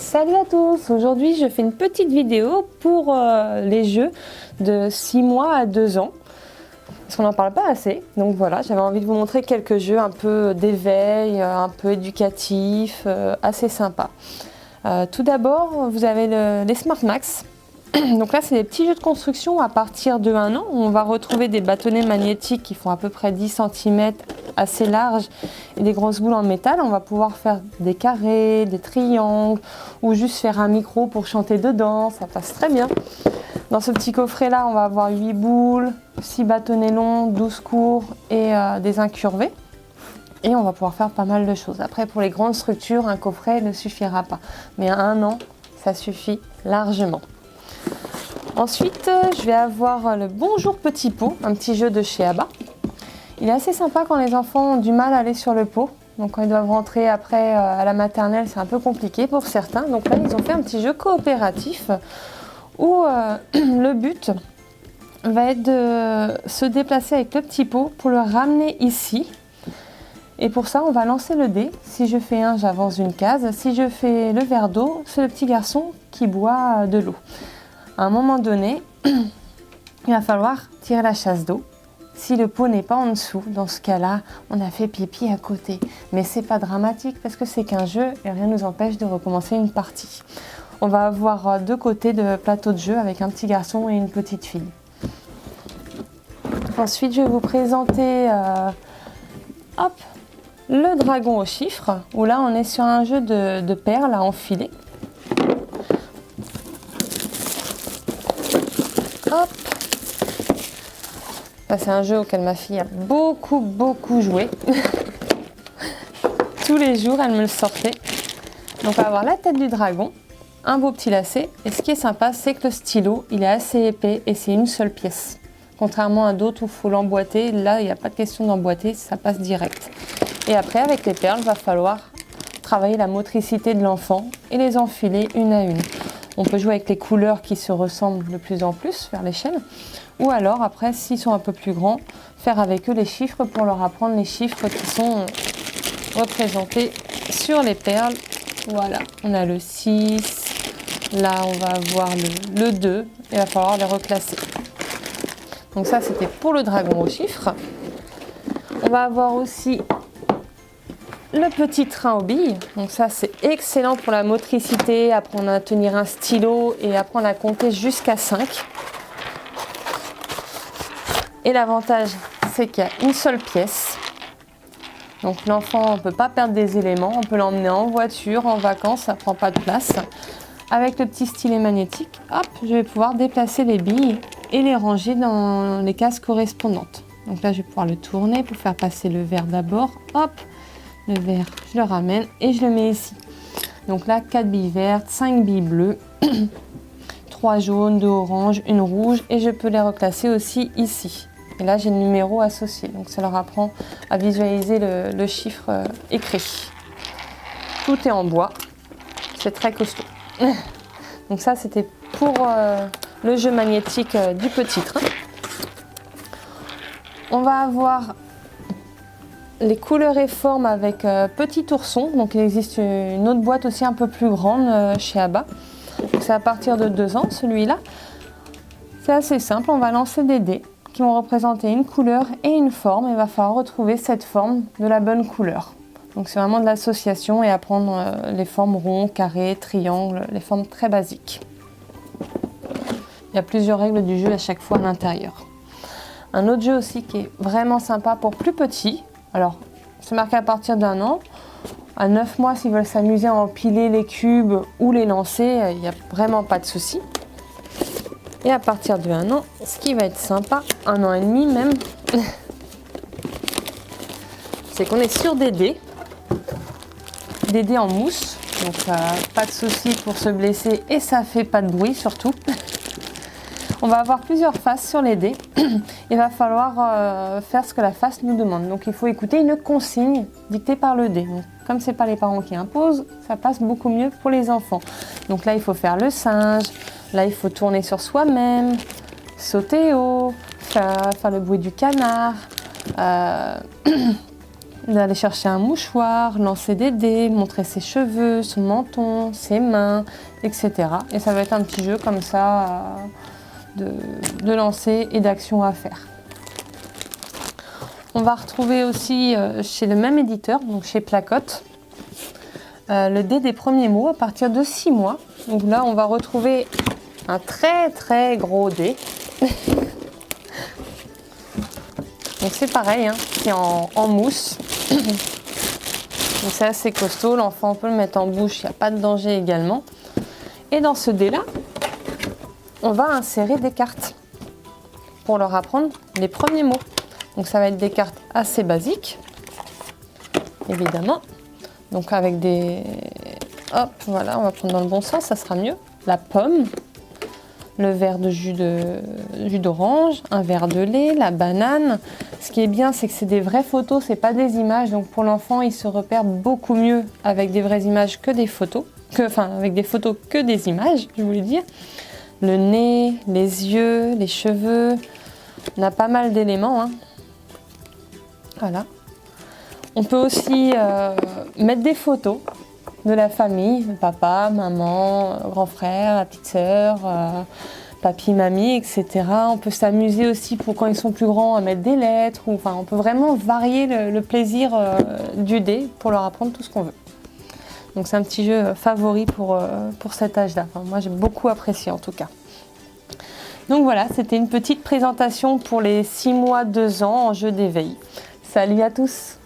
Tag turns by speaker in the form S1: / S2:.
S1: Salut à tous! Aujourd'hui je fais une petite vidéo pour les jeux de 6 mois à 2 ans. Parce qu'on n'en parle pas assez. Donc voilà, j'avais envie de vous montrer quelques jeux un peu d'éveil, un peu éducatifs, assez sympas. Tout d'abord, vous avez les Smart Max. Donc là, c'est des petits jeux de construction à partir de 1 an. On va retrouver des bâtonnets magnétiques qui font à peu près 10 cm, assez larges, et des grosses boules en métal. On va pouvoir faire des carrés, des triangles, ou juste faire un micro pour chanter dedans. Ça passe très bien. Dans ce petit coffret-là, on va avoir 8 boules, 6 bâtonnets longs, 12 courts et des incurvés. Et on va pouvoir faire pas mal de choses. Après, pour les grandes structures, un coffret ne suffira pas. Mais à 1 an, ça suffit largement. Ensuite, je vais avoir le Bonjour Petit Pot, un petit jeu de chez Abba. Il est assez sympa quand les enfants ont du mal à aller sur le pot. Donc quand ils doivent rentrer après à la maternelle, c'est un peu compliqué pour certains. Donc là, ils ont fait un petit jeu coopératif où le but va être de se déplacer avec le petit pot pour le ramener ici. Et pour ça, on va lancer le dé. Si je fais 1, j'avance une case. Si je fais le verre d'eau, c'est le petit garçon qui boit de l'eau. À un moment donné, il va falloir tirer la chasse d'eau. Si le pot n'est pas en dessous, dans ce cas-là, on a fait pipi à côté. Mais c'est pas dramatique parce que c'est qu'un jeu et rien ne nous empêche de recommencer une partie. On va avoir 2 côtés de plateau de jeu avec un petit garçon et une petite fille. Ensuite, je vais vous présenter le dragon aux chiffres, où là on est sur un jeu de perles à enfiler. Hop. C'est un jeu auquel ma fille a beaucoup joué. Tous les jours, elle me le sortait. Donc on va avoir la tête du dragon, un beau petit lacet. Et ce qui est sympa, c'est que le stylo, il est assez épais et c'est une seule pièce. Contrairement à d'autres où il faut l'emboîter, là, il n'y a pas de question d'emboîter, ça passe direct. Et après, avec les perles, il va falloir travailler la motricité de l'enfant et les enfiler une à une. On peut jouer avec les couleurs qui se ressemblent de plus en plus vers l'échelle. Ou alors, après, s'ils sont un peu plus grands, faire avec eux les chiffres pour leur apprendre les chiffres qui sont représentés sur les perles. Voilà, on a le 6. Là, on va avoir le 2. Il va falloir les reclasser. Donc ça, c'était pour le dragon aux chiffres. On va avoir aussi le petit train aux billes. Donc ça, c'est excellent pour la motricité, apprendre à tenir un stylo et apprendre à compter jusqu'à 5. Et l'avantage, c'est qu'il y a une seule pièce. Donc l'enfant ne peut pas perdre des éléments. On peut l'emmener en voiture, en vacances, ça ne prend pas de place. Avec le petit stylet magnétique, hop, je vais pouvoir déplacer les billes et les ranger dans les cases correspondantes. Donc là, je vais pouvoir le tourner pour faire passer le vert d'abord. Hop, le vert, je le ramène et je le mets ici. Donc là, 4 billes vertes, 5 billes bleues, 3 jaunes, 2 oranges, 1 rouge et je peux les reclasser aussi ici. Et là, j'ai le numéro associé. Donc ça leur apprend à visualiser le chiffre écrit. Tout est en bois. C'est très costaud. Donc ça, c'était pour le jeu magnétique du petit train. On va avoir les couleurs et formes avec petit ourson. Donc il existe une autre boîte aussi un peu plus grande chez Abba. C'est à partir de 2 ans celui-là. C'est assez simple, on va lancer des dés qui vont représenter une couleur et une forme. Il va falloir retrouver cette forme de la bonne couleur. Donc c'est vraiment de l'association et apprendre les formes ronds, carrés, triangles, les formes très basiques. Il y a plusieurs règles du jeu à chaque fois à l'intérieur. Un autre jeu aussi qui est vraiment sympa pour plus petits. Alors, c'est marqué à partir d'1 an. À 9 mois, s'ils veulent s'amuser à empiler les cubes ou les lancer, il n'y a vraiment pas de souci. Et à partir de 1 an, ce qui va être sympa, 1 an et demi même, c'est qu'on est sur des dés en mousse. Donc, pas de souci pour se blesser et ça fait pas de bruit surtout. On va avoir plusieurs faces sur les dés. Il va falloir faire ce que la face nous demande. Donc il faut écouter une consigne dictée par le dé. Donc, comme ce n'est pas les parents qui imposent, ça passe beaucoup mieux pour les enfants. Donc là, il faut faire le singe. Là, il faut tourner sur soi-même, sauter haut, faire le bruit du canard. d'aller chercher un mouchoir, lancer des dés, montrer ses cheveux, son menton, ses mains, etc. Et ça va être un petit jeu comme ça de lancer et d'action à faire. On va retrouver aussi chez le même éditeur, donc chez Placote, le dé des premiers mots à partir de 6 mois. Donc là, on va retrouver un très très gros dé. Donc c'est pareil, hein, c'est en mousse. Donc c'est assez costaud, l'enfant peut le mettre en bouche, il n'y a pas de danger également. Et dans ce dé-là, on va insérer des cartes pour leur apprendre les premiers mots. Donc ça va être des cartes assez basiques, évidemment. Donc avec des... Hop, voilà, on va prendre dans le bon sens, ça sera mieux. La pomme, le verre de jus d'orange, un verre de lait, la banane. Ce qui est bien, c'est que c'est des vraies photos, c'est pas des images. Donc pour l'enfant, il se repère beaucoup mieux avec des vraies images que des photos. Enfin, avec des photos que des images, je voulais dire. Le nez, les yeux, les cheveux. On a pas mal d'éléments, hein. Voilà. On peut aussi mettre des photos de la famille, papa, maman, grand frère, la petite sœur, papy, mamie, etc. On peut s'amuser aussi pour quand ils sont plus grands à mettre des lettres. Enfin, on peut vraiment varier le plaisir du dé pour leur apprendre tout ce qu'on veut. Donc c'est un petit jeu favori pour cet âge-là. Enfin, moi j'ai beaucoup apprécié en tout cas. Donc voilà, c'était une petite présentation pour les 6 mois, 2 ans en jeu d'éveil. Salut à tous!